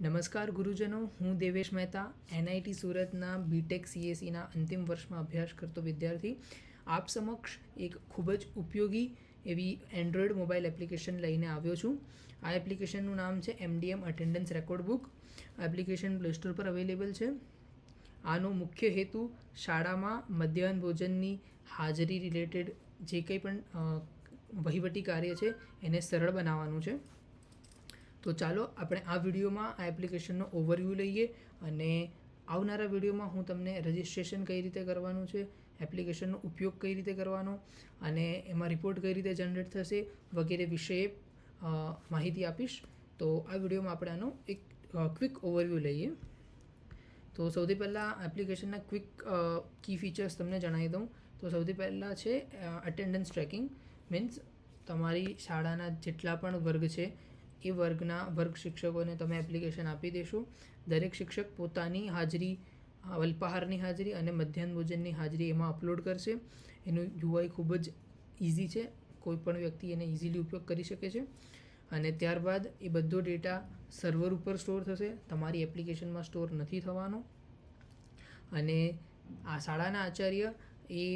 નમસ્કાર ગુરુજનો, હું દેવેશ મહેતા, NIT સુરતના બીટેક CSEના અંતિમ વર્ષમાં અભ્યાસ કરતો વિદ્યાર્થી આપ સમક્ષ એક ખૂબ જ ઉપયોગી એવી એન્ડ્રોઈડ મોબાઈલ એપ્લિકેશન લઈને આવ્યો છું. આ એપ્લિકેશનનું નામ છે MDM અટેન્ડન્સ રેકોર્ડ બુક. આ એપ્લિકેશન પ્લે સ્ટોર પર અવેલેબલ છે. આનો મુખ્ય હેતુ શાળામાં મધ્યાહન ભોજનની હાજરી રિલેટેડ જે કંઈ પણ વહીવટી કાર્ય છે એને સરળ બનાવવાનું છે. તો ચાલો આપણે આ વિડીયોમાં આ એપ્લિકેશનનો ઓવરવ્યૂ લઈએ અને આવનારા વિડીયોમાં હું તમને રજિસ્ટ્રેશન કઈ રીતે કરવાનું છે, એપ્લિકેશનનો ઉપયોગ કઈ રીતે કરવાનો અને એમાં રિપોર્ટ કઈ રીતે જનરેટ થશે વગેરે વિશે માહિતી આપીશ. તો આ વિડીયોમાં આપણે આનો એક ક્વિક ઓવરવ્યૂ લઈએ. તો સૌથી પહેલાં એપ્લિકેશનના ક્વિક કી ફીચર્સ તમને જણાવી દઉં. તો સૌથી પહેલાં છે અટેન્ડન્સ ટ્રેકિંગ. મીન્સ તમારી શાળાના જેટલા પણ વર્ગ છે એ વર્ગના વર્ગ શિક્ષકોને તમે એપ્લિકેશન આપી દેશો. દરેક શિક્ષક પોતાની હાજરી, અલ્પાહારની હાજરી અને મધ્યાહન ભોજનની હાજરી એમાં અપલોડ કરશે. એનું UI ખૂબ જ ઇઝી છે, કોઈ પણ વ્યક્તિ એને ઇઝીલી ઉપયોગ કરી શકે છે. અને ત્યારબાદ એ બધો ડેટા સર્વર ઉપર સ્ટોર થશે, તમારી એપ્લિકેશનમાં સ્ટોર નથી થવાનો. અને આ શાળાના આચાર્ય એ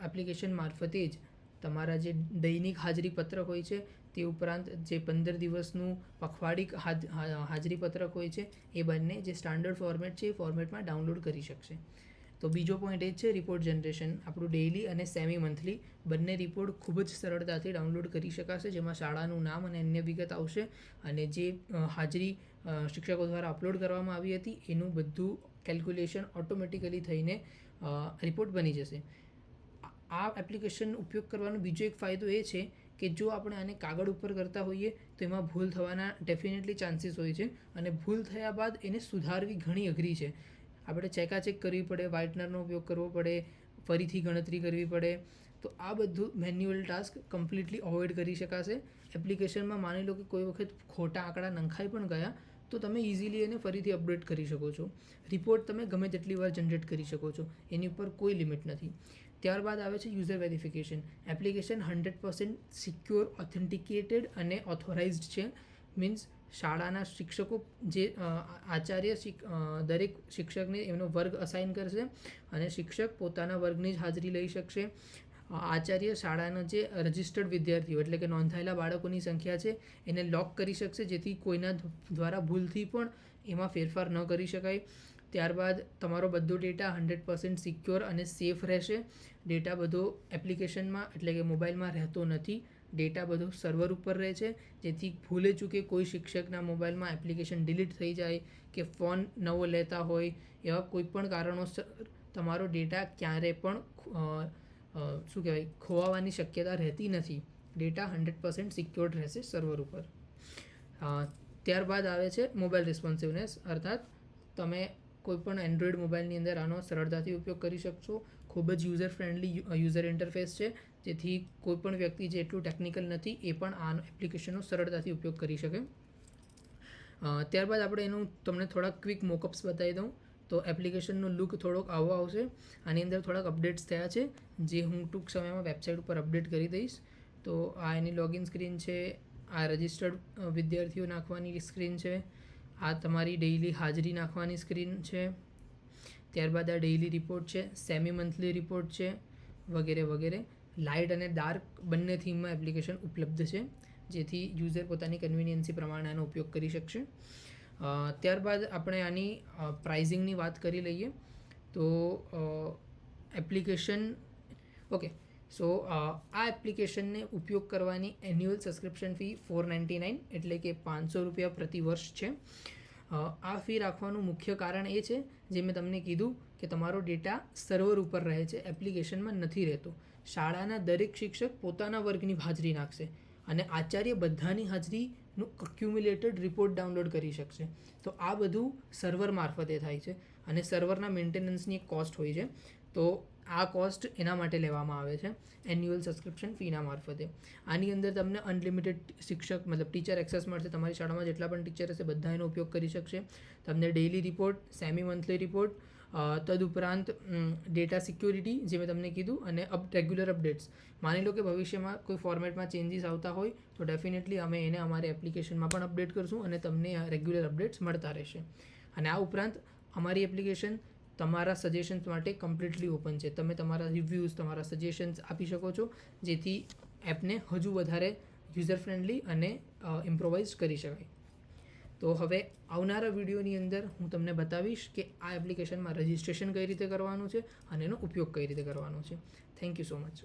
એપ્લિકેશન મારફતે જ તમારા જે દૈનિક હાજરી પત્રક હોય છે તે ઉપરાંત જે 15 દિવસનું પખવાડિક હાજરી પત્રક હોય છે એ બંને જે સ્ટાન્ડર્ડ ફોર્મેટ છે એ ફોર્મેટમાં ડાઉનલોડ કરી શકશે. તો બીજો પોઈન્ટ એ છે રિપોર્ટ જનરેશન. આપણું ડેઇલી અને સેમી મંથલી બંને રિપોર્ટ ખૂબ જ સરળતાથી ડાઉનલોડ કરી શકાશે, જેમાં શાળાનું નામ અને અન્ય વિગત આવશે અને જે હાજરી શિક્ષકો દ્વારા અપલોડ કરવામાં આવી હતી એનું બધું કેલ્ક્યુલેશન ઓટોમેટિકલી થઈને રિપોર્ટ બની જશે. આ એપ્લિકેશનનો ઉપયોગ કરવાનો બીજો એક ફાયદો એ છે કે જો આપણે આને કાગળ ઉપર કરતા હોઈએ તો એમાં ભૂલ થવાના ડેફિનેટલી ચાન્સીસ હોય છે અને ભૂલ થયા બાદ એને સુધારવી ઘણી અઘરી છે. આપણે ચેકાચેક કરવી પડે, વ્હાઇટનરનો ઉપયોગ કરવો પડે, ફરીથી ગણતરી કરવી પડે. તો આ બધું મેન્યુઅલ ટાસ્ક કમ્પ્લીટલી અવોઇડ કરી શકાશે. એપ્લિકેશનમાં માની લો કે કોઈ વખત ખોટા આંકડા નંખાઈ પણ ગયા તો તમે ઇઝીલી એને ફરીથી અપડેટ કરી શકો છો. રિપોર્ટ તમે ગમે તેટલી વાર જનરેટ કરી શકો છો, એની ઉપર કોઈ લિમિટ નથી. ત્યારબાદ આવે છે user verification. Application 100% secure, authenticated અને ઓથોરાઇઝ્ડ છે. મીન્સ શાળાના શિક્ષકો જે આચાર્ય દરેક શિક્ષકને એમનો વર્ગ અસાઇન કરશે અને શિક્ષક પોતાના વર્ગની જ હાજરી લઈ શકશે. આચાર્ય શાળાના જે રજિસ્ટર્ડ વિદ્યાર્થીઓ એટલે કે નોંધાયેલા બાળકોની સંખ્યા છે એને લોક કરી શકશે, જેથી કોઈના દ્વારા ભૂલથી પણ એમાં ફેરફાર ન કરી શકાય. ત્યારબાદ તમારો બધો ડેટા 100% સિક્યોર અને સેફ રહેશે. ડેટા બધો એપ્લિકેશનમાં એટલે કે મોબાઈલમાં રહેતો નથી. ડેટા બધો સર્વર ઉપર રહે છે, જેથી ભૂલે ચૂકે કોઈ શિક્ષકના મોબાઈલમાં એપ્લિકેશન ડિલીટ થઈ જાય કે ફોન નવો લેતા હોય, એવા કોઈ પણ કારણોસર તમારો ડેટા ક્યારે પણ ખોવાવાની શક્યતા રહેતી નથી. ડેટા 100% સિક્યોર્ડ રહેશે સર્વર ઉપર. ત્યારબાદ આવે છે મોબાઈલ રિસ્પોન્સિવનેસ, અર્થાત તમે કોઈપણ એન્ડ્રોઈડ મોબાઈલની અંદર આનો સરળતાથી ઉપયોગ કરી શકશો. ખૂબ જ યુઝર ફ્રેન્ડલી યુઝર ઇન્ટરફેસ છે, જેથી કોઈપણ વ્યક્તિ જે એટલું ટેકનિકલ નથી એ પણ આ એપ્લિકેશનનો સરળતાથી ઉપયોગ કરી શકે. ત્યારબાદ આપણે એનું તમને થોડાક ક્વિક મોકઅપ્સ બતાવી દઉં. તો એપ્લિકેશનનો લુક થોડોક આવો આવશે. આની અંદર થોડાક અપડેટ્સ થયા છે જે હું ટૂંક સમયમાં વેબસાઇટ ઉપર અપડેટ કરી દઈશ. તો આ એની લોગિન સ્ક્રીન છે, આ રજિસ્ટર્ડ વિદ્યાર્થીઓ નાખવાની સ્ક્રીન છે, આ તમારી ડેઇલી હાજરી નાખવાની સ્ક્રીન છે, ત્યારબાદ આ ડેઇલી રિપોર્ટ છે, સેમી મંથલી રિપોર્ટ છે વગેરે વગેરે. લાઇટ અને ડાર્ક બંને થીમમાં એપ્લિકેશન ઉપલબ્ધ છે, જેથી યુઝર પોતાની કન્વિનિયન્સી પ્રમાણે આનો ઉપયોગ કરી શકશે. ત્યારબાદ આપણે આની પ્રાઇઝિંગની વાત કરી લઈએ. તો એપ્લિકેશન સો આ એપ્લિકેશનને ઉપયોગ કરવાની એન્યુઅલ સબસ્ક્રિપ્શન ફી $499 એટલે કે ₹500 પ્રતિ વર્ષ છે. આ ફી રાખવાનું મુખ્ય કારણ એ છે જે મેં તમને કીધું કે તમારો ડેટા સર્વર ઉપર રહે છે, એપ્લિકેશનમાં નથી રહેતો. શાળાના દરેક શિક્ષક પોતાના વર્ગની હાજરી નાખશે અને આચાર્ય બધાની હાજરીનું અક્યુમ્યુલેટેડ રિપોર્ટ ડાઉનલોડ કરી શકશે. તો આ બધું સર્વર મારફતે થાય છે અને સર્વરના મેન્ટેનન્સની એક કોસ્ટ હોય છે. તો આ કોસ્ટ એના માટે લેવામાં આવે છે એન્યુઅલ સબસ્ક્રિપ્શન ફીના મારફતે. આની અંદર તમને અનલિમિટેડ શિક્ષક મતલબ ટીચર એક્સેસ મળશે. તમારી શાળામાં જેટલા પણ ટીચર હશે બધા એનો ઉપયોગ કરી શકશે. તમને daily report, semi monthly report તદુપરાંત ડેટા સિક્યોરિટી જે મેં તમને કીધું, અને રેગ્યુલર અપડેટ્સ. માની લો કે ભવિષ્યમાં કોઈ ફોર્મેટમાં ચેન્જીસ આવતા હોય તો ડેફિનેટલી અમે એને અમારી એપ્લિકેશનમાં પણ અપડેટ કરશું અને તમને રેગ્યુલર અપડેટ્સ મળતા રહેશે. અને આ ઉપરાંત અમારી એપ્લિકેશન તમારા સજેશન્સ માટે કમ્પ્લીટલી ઓપન છે. તમે તમારા રિવ્યૂઝ, તમારા સજેશન્સ આપી શકો છો, જેથી એપને હજુ વધારે યુઝર ફ્રેન્ડલી અને ઇમ્પ્રોવાઇઝ કરી શકાય. તો હવે આવનારા વિડીયોની અંદર હું તમને બતાવીશ કે આ એપ્લિકેશનમાં રજિસ્ટ્રેશન કઈ રીતે કરવાનું છે અને એનો ઉપયોગ કઈ રીતે કરવાનો છે. Thank you so much.